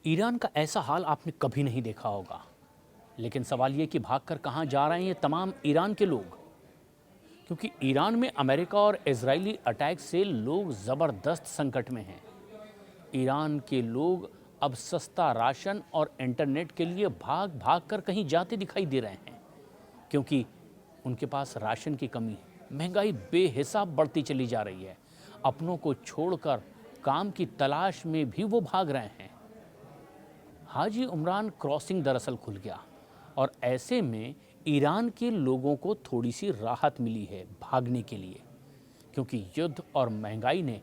Iran का ऐसा हाल आपने कभी नहीं देखा होगा, लेकिन सवाल ये कि भागकर कहाँ जा रहे हैं ये तमाम ईरान के लोग। क्योंकि ईरान में अमेरिका और इजरायली अटैक से लोग ज़बरदस्त संकट में हैं। ईरान के लोग अब सस्ता राशन और इंटरनेट के लिए भाग भाग कर कहीं जाते दिखाई दे रहे हैं, क्योंकि उनके पास राशन की कमी है। महंगाई बेहिसाब बढ़ती चली जा रही है। अपनों को छोड़कर काम की तलाश में भी वो भाग रहे हैं। हाजी उमरान क्रॉसिंग दरअसल खुल गया और ऐसे में ईरान के लोगों को थोड़ी सी राहत मिली है भागने के लिए, क्योंकि युद्ध और महंगाई ने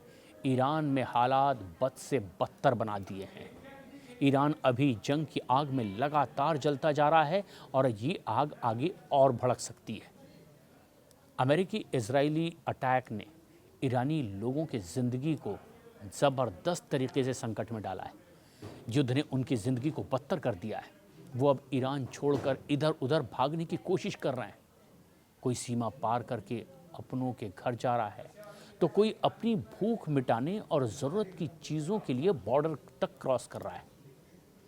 ईरान में हालात बद से बदतर बना दिए हैं। ईरान अभी जंग की आग में लगातार जलता जा रहा है और ये आग आगे और भड़क सकती है। अमेरिकी इजरायली अटैक ने ईरानी लोगों की ज़िंदगी को ज़बरदस्त तरीके से संकट में डाला है। युद्ध ने उनकी ज़िंदगी को बदतर कर दिया है। वो अब ईरान छोड़कर इधर उधर भागने की कोशिश कर रहे हैं। कोई सीमा पार करके अपनों के घर जा रहा है, तो कोई अपनी भूख मिटाने और ज़रूरत की चीज़ों के लिए बॉर्डर तक क्रॉस कर रहा है।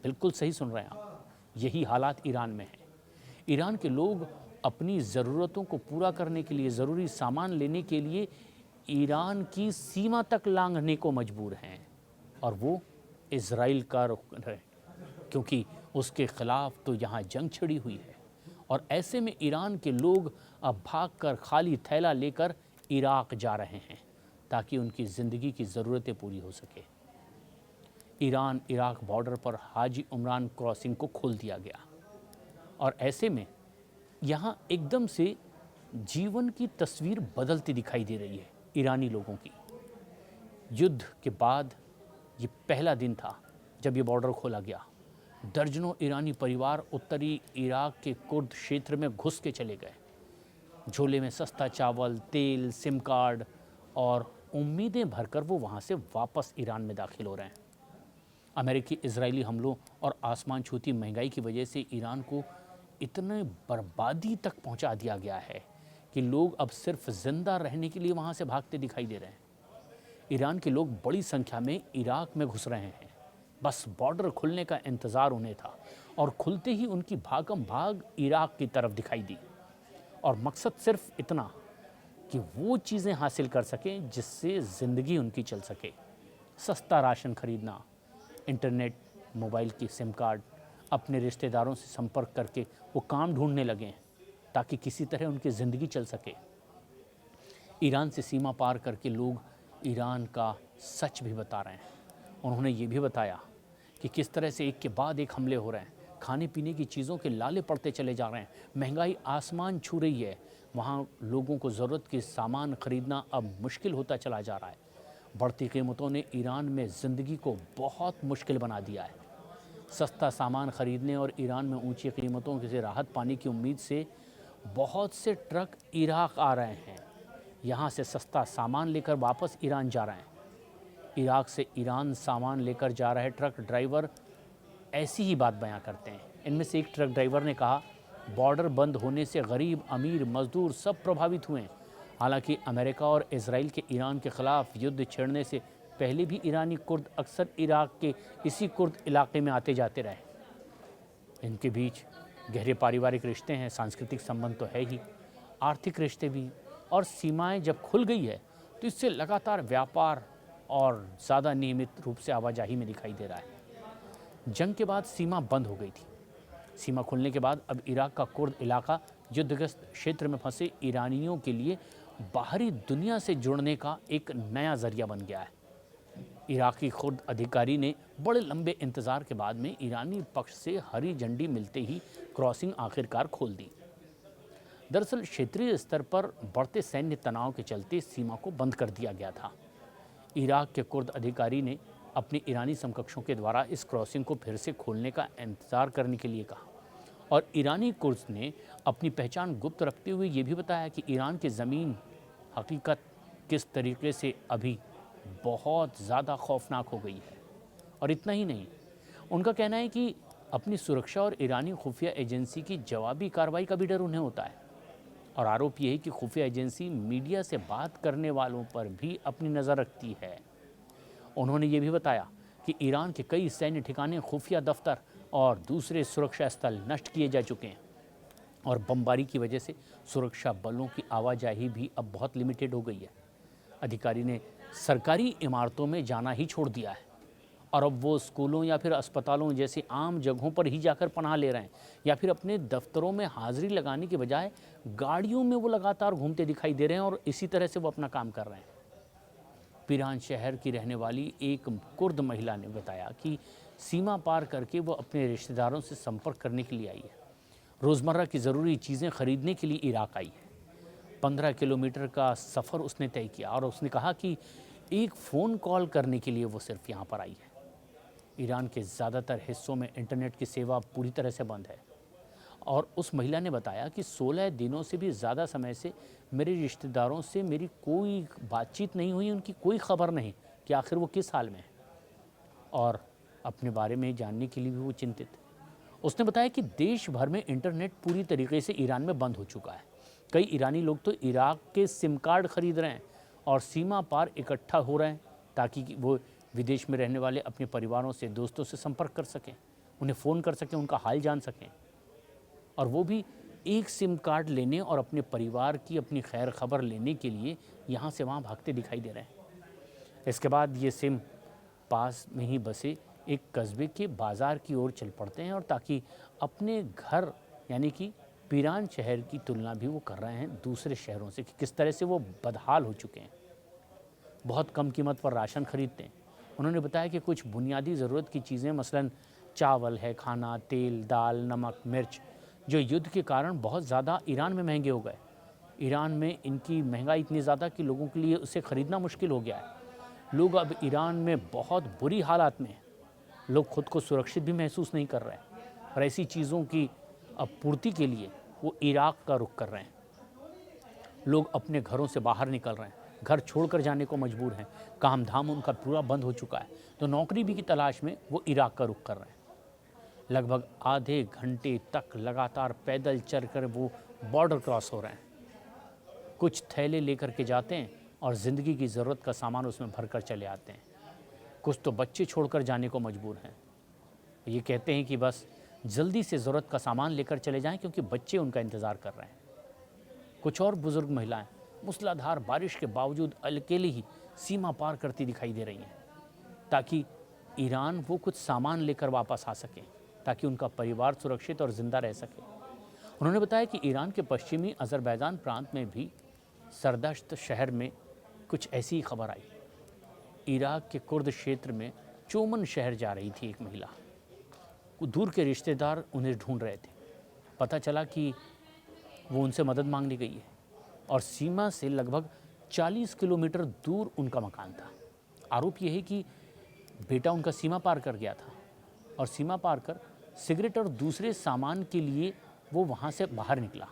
बिल्कुल सही सुन रहे हैं आप, यही हालात ईरान में है। ईरान के लोग अपनी ज़रूरतों को पूरा करने के लिए, ज़रूरी सामान लेने के लिए ईरान की सीमा तक लांघने को मजबूर हैं, और वो इज़राइल का रुख है, क्योंकि उसके ख़िलाफ़ तो यहाँ जंग छिड़ी हुई है। और ऐसे में ईरान के लोग अब भागकर खाली थैला लेकर इराक़ जा रहे हैं, ताकि उनकी ज़िंदगी की ज़रूरतें पूरी हो सके। ईरान इराक़ बॉर्डर पर हाजी उमरान क्रॉसिंग को खोल दिया गया, और ऐसे में यहाँ एकदम से जीवन की तस्वीर बदलती दिखाई दे रही है ईरानी लोगों की। युद्ध के बाद ये पहला दिन था जब ये बॉर्डर खोला गया। दर्जनों ईरानी परिवार उत्तरी इराक़ के कुर्द क्षेत्र में घुस के चले गए। झोले में सस्ता चावल, तेल, सिम कार्ड और उम्मीदें भरकर वो वहाँ से वापस ईरान में दाखिल हो रहे हैं। अमेरिकी इजरायली हमलों और आसमान छूती महंगाई की वजह से ईरान को इतने बर्बादी तक पहुंचा दिया गया है कि लोग अब सिर्फ जिंदा रहने के लिए वहां से भागते दिखाई दे रहे हैं। ईरान के लोग बड़ी संख्या में इराक़ में घुस रहे हैं। बस बॉर्डर खुलने का इंतज़ार उन्हें था, और खुलते ही उनकी भागम भाग इराक़ की तरफ दिखाई दी, और मकसद सिर्फ इतना कि वो चीज़ें हासिल कर सकें जिससे ज़िंदगी उनकी चल सके। सस्ता राशन खरीदना, इंटरनेट, मोबाइल की सिम कार्ड, अपने रिश्तेदारों से संपर्क करके वो काम ढूंढने लगे हैं ताकि किसी तरह उनकी ज़िंदगी चल सके। ईरान से सीमा पार करके लोग ईरान का सच भी बता रहे हैं। उन्होंने ये भी बताया कि किस तरह से एक के बाद एक हमले हो रहे हैं। खाने पीने की चीज़ों के लाले पड़ते चले जा रहे हैं। महंगाई आसमान छू रही है। वहाँ लोगों को ज़रूरत के सामान खरीदना अब मुश्किल होता चला जा रहा है। बढ़ती कीमतों ने ईरान में ज़िंदगी को बहुत मुश्किल बना दिया है। सस्ता सामान खरीदने और ईरान में ऊंची कीमतों से राहत पाने की उम्मीद से बहुत से ट्रक इराक़ आ रहे हैं। यहाँ से सस्ता सामान लेकर वापस ईरान जा रहे हैं। इराक़ से ईरान सामान लेकर जा रहे ट्रक ड्राइवर ऐसी ही बात बयां करते हैं। इनमें से एक ट्रक ड्राइवर ने कहा, बॉर्डर बंद होने से गरीब, अमीर, मजदूर सब प्रभावित हुए हैं। हालांकि अमेरिका और इजराइल के ईरान के ख़िलाफ़ युद्ध छेड़ने से पहले भी ईरानी कुर्द अक्सर इराक़ के इसी कुर्द इलाके में आते जाते रहे। इनके बीच गहरे पारिवारिक रिश्ते हैं, सांस्कृतिक संबंध तो है ही, आर्थिक रिश्ते भी। और सीमाएं जब खुल गई है तो इससे लगातार व्यापार और ज़्यादा नियमित रूप से आवाजाही में दिखाई दे रहा है। जंग के बाद सीमा बंद हो गई थी। सीमा खुलने के बाद अब इराक़ का कुर्द इलाका युद्धग्रस्त क्षेत्र में फंसे ईरानियों के लिए बाहरी दुनिया से जुड़ने का एक नया जरिया बन गया है। इराक़ी खुर्द अधिकारी ने बड़े लंबे इंतज़ार के बाद में ईरानी पक्ष से हरी झंडी मिलते ही क्रॉसिंग आखिरकार खोल दी। दरअसल क्षेत्रीय स्तर पर बढ़ते सैन्य तनाव के चलते सीमा को बंद कर दिया गया था। इराक़ के कुर्द अधिकारी ने अपने ईरानी समकक्षों के द्वारा इस क्रॉसिंग को फिर से खोलने का इंतज़ार करने के लिए कहा, और ईरानी कुर्द ने अपनी पहचान गुप्त रखते हुए ये भी बताया कि ईरान की ज़मीन हकीकत किस तरीके से अभी बहुत ज़्यादा खौफनाक हो गई है। और इतना ही नहीं, उनका कहना है कि अपनी सुरक्षा और ईरानी खुफिया एजेंसी की जवाबी कार्रवाई का भी डर उन्हें होता है। और आरोप ये है कि खुफिया एजेंसी मीडिया से बात करने वालों पर भी अपनी नज़र रखती है। उन्होंने ये भी बताया कि ईरान के कई सैन्य ठिकाने, खुफिया दफ्तर और दूसरे सुरक्षा स्थल नष्ट किए जा चुके हैं और बमबारी की वजह से सुरक्षा बलों की आवाजाही भी अब बहुत लिमिटेड हो गई है। अधिकारी ने सरकारी इमारतों में जाना ही छोड़ दिया है और अब वो स्कूलों या फिर अस्पतालों जैसी आम जगहों पर ही जाकर पनाह ले रहे हैं या फिर अपने दफ्तरों में हाजिरी लगाने के बजाय गाड़ियों में वो लगातार घूमते दिखाई दे रहे हैं और इसी तरह से वो अपना काम कर रहे हैं। पीरान शहर की रहने वाली एक कुर्द महिला ने बताया कि सीमा पार करके वो अपने रिश्तेदारों से संपर्क करने के लिए आई है। रोज़मर्रा की ज़रूरी चीज़ें खरीदने के लिए इराक आई है। 15 किलोमीटर का सफ़र उसने तय किया और उसने कहा कि एक फ़ोन कॉल करने के लिए वो सिर्फ यहाँ पर आई है। ईरान के ज़्यादातर हिस्सों में इंटरनेट की सेवा पूरी तरह से बंद है और उस महिला ने बताया कि 16 दिनों से भी ज़्यादा समय से मेरे रिश्तेदारों से मेरी कोई बातचीत नहीं हुई, उनकी कोई खबर नहीं कि आखिर वो किस हाल में है और अपने बारे में जानने के लिए भी वो चिंतित है। उसने बताया कि देश भर में इंटरनेट पूरी तरीके से ईरान में बंद हो चुका है। कई ईरानी लोग तो इराक के सिम कार्ड खरीद रहे हैं और सीमा पार इकट्ठा हो रहे हैं ताकि वो विदेश में रहने वाले अपने परिवारों से, दोस्तों से संपर्क कर सकें, उन्हें फ़ोन कर सकें, उनका हाल जान सकें और वो भी एक सिम कार्ड लेने और अपने परिवार की अपनी खैर खबर लेने के लिए यहाँ से वहाँ भागते दिखाई दे रहे हैं। इसके बाद ये सिम पास में ही बसे एक कस्बे के बाज़ार की ओर चल पड़ते हैं और ताकि अपने घर यानी कि पीरान शहर की तुलना भी वो कर रहे हैं दूसरे शहरों से कि किस तरह से वो बदहाल हो चुके हैं। बहुत कम कीमत पर राशन खरीदते हैं। उन्होंने बताया कि कुछ बुनियादी ज़रूरत की चीज़ें मसलन चावल है, खाना, तेल, दाल, नमक, मिर्च जो युद्ध के कारण बहुत ज़्यादा ईरान में महंगे हो गए। ईरान में इनकी महंगाई इतनी ज़्यादा कि लोगों के लिए उसे ख़रीदना मुश्किल हो गया है। लोग अब ईरान में बहुत बुरी हालात में हैं। लोग खुद को सुरक्षित भी महसूस नहीं कर रहे हैं और ऐसी चीज़ों की आपूर्ति के लिए वो इराक का रुख कर रहे हैं। लोग अपने घरों से बाहर निकल रहे हैं, घर छोड़कर जाने को मजबूर हैं, काम धाम उनका पूरा बंद हो चुका है, तो नौकरी भी की तलाश में वो इराक का रुख कर रहे हैं। लगभग आधे घंटे तक लगातार पैदल चलकर वो बॉर्डर क्रॉस हो रहे हैं। कुछ थैले लेकर के जाते हैं और ज़िंदगी की ज़रूरत का सामान उसमें भरकर चले आते हैं। कुछ तो बच्चे छोड़कर जाने को मजबूर हैं। ये कहते हैं कि बस जल्दी से ज़रूरत का सामान लेकर चले जाएं क्योंकि बच्चे उनका इंतज़ार कर रहे हैं। कुछ और बुज़ुर्ग महिलाएं मूसलाधार बारिश के बावजूद अकेले ही सीमा पार करती दिखाई दे रही हैं ताकि ईरान वो कुछ सामान लेकर वापस आ सकें, ताकि उनका परिवार सुरक्षित और ज़िंदा रह सके। उन्होंने बताया कि ईरान के पश्चिमी अज़रबैजान प्रांत में भी सरदश्त शहर में कुछ ऐसी ही खबर आई। इराक के कुर्द क्षेत्र में चोमन शहर जा रही थी एक महिला। दूर के रिश्तेदार उन्हें ढूंढ रहे थे। पता चला कि वो उनसे मदद मांगने गई है और सीमा से लगभग 40 किलोमीटर दूर उनका मकान था। आरोप यह है कि बेटा उनका सीमा पार कर गया था और सीमा पार कर सिगरेट और दूसरे सामान के लिए वो वहाँ से बाहर निकला,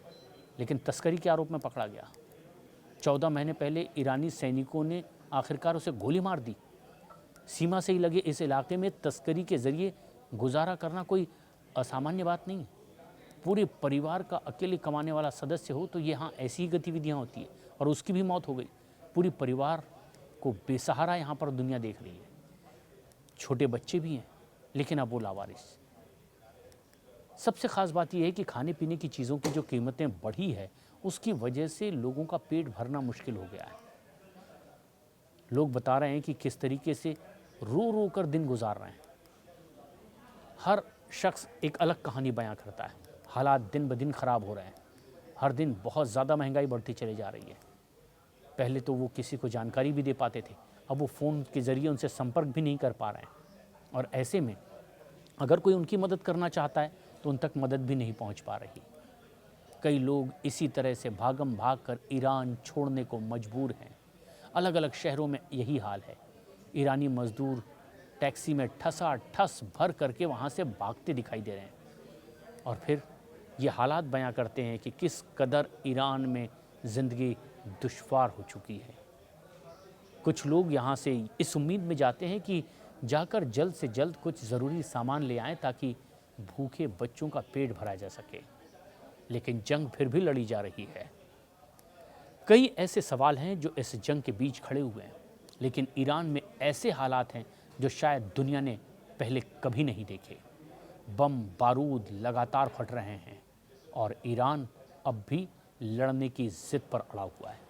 लेकिन तस्करी के आरोप में पकड़ा गया। 14 महीने पहले ईरानी सैनिकों ने आखिरकार उसे गोली मार दी। सीमा से ही लगे इस इलाके में तस्करी के ज़रिए गुजारा करना कोई असामान्य बात नहीं है। पूरे परिवार का अकेले कमाने वाला सदस्य हो तो यहाँ ऐसी ही गतिविधियाँ होती है और उसकी भी मौत हो गई। पूरी परिवार को बेसहारा यहाँ पर दुनिया देख रही है। छोटे बच्चे भी हैं लेकिन अब वो लावारिस। सबसे ख़ास बात यह है कि खाने पीने की चीज़ों की जो कीमतें बढ़ी है उसकी वजह से लोगों का पेट भरना मुश्किल हो गया है। लोग बता रहे हैं कि किस तरीके से रो रो कर दिन गुजार रहे हैं। हर शख्स एक अलग कहानी बयां करता है। हालात दिन ब दिन ख़राब हो रहे हैं। हर दिन बहुत ज़्यादा महंगाई बढ़ती चली जा रही है। पहले तो वो किसी को जानकारी भी दे पाते थे, अब वो फ़ोन के ज़रिए उनसे संपर्क भी नहीं कर पा रहे हैं और ऐसे में अगर कोई उनकी मदद करना चाहता है तो उन तक मदद भी नहीं पहुंच पा रही। कई लोग इसी तरह से भागम भाग कर ईरान छोड़ने को मजबूर हैं। अलग अलग शहरों में यही हाल है। ईरानी मज़दूर टैक्सी में ठसाठस भर करके वहाँ से भागते दिखाई दे रहे हैं और फिर ये हालात बयां करते हैं कि किस कदर ईरान में ज़िंदगी दुश्वार हो चुकी है। कुछ लोग यहाँ से इस उम्मीद में जाते हैं कि जाकर जल्द से जल्द कुछ ज़रूरी सामान ले आएं ताकि भूखे बच्चों का पेट भरा जा सके, लेकिन जंग फिर भी लड़ी जा रही है। कई ऐसे सवाल हैं जो इस जंग के बीच खड़े हुए हैं, लेकिन ईरान में ऐसे हालात हैं जो शायद दुनिया ने पहले कभी नहीं देखे। बम बारूद लगातार फट रहे हैं और ईरान अब भी लड़ने की जिद पर अड़ा हुआ है।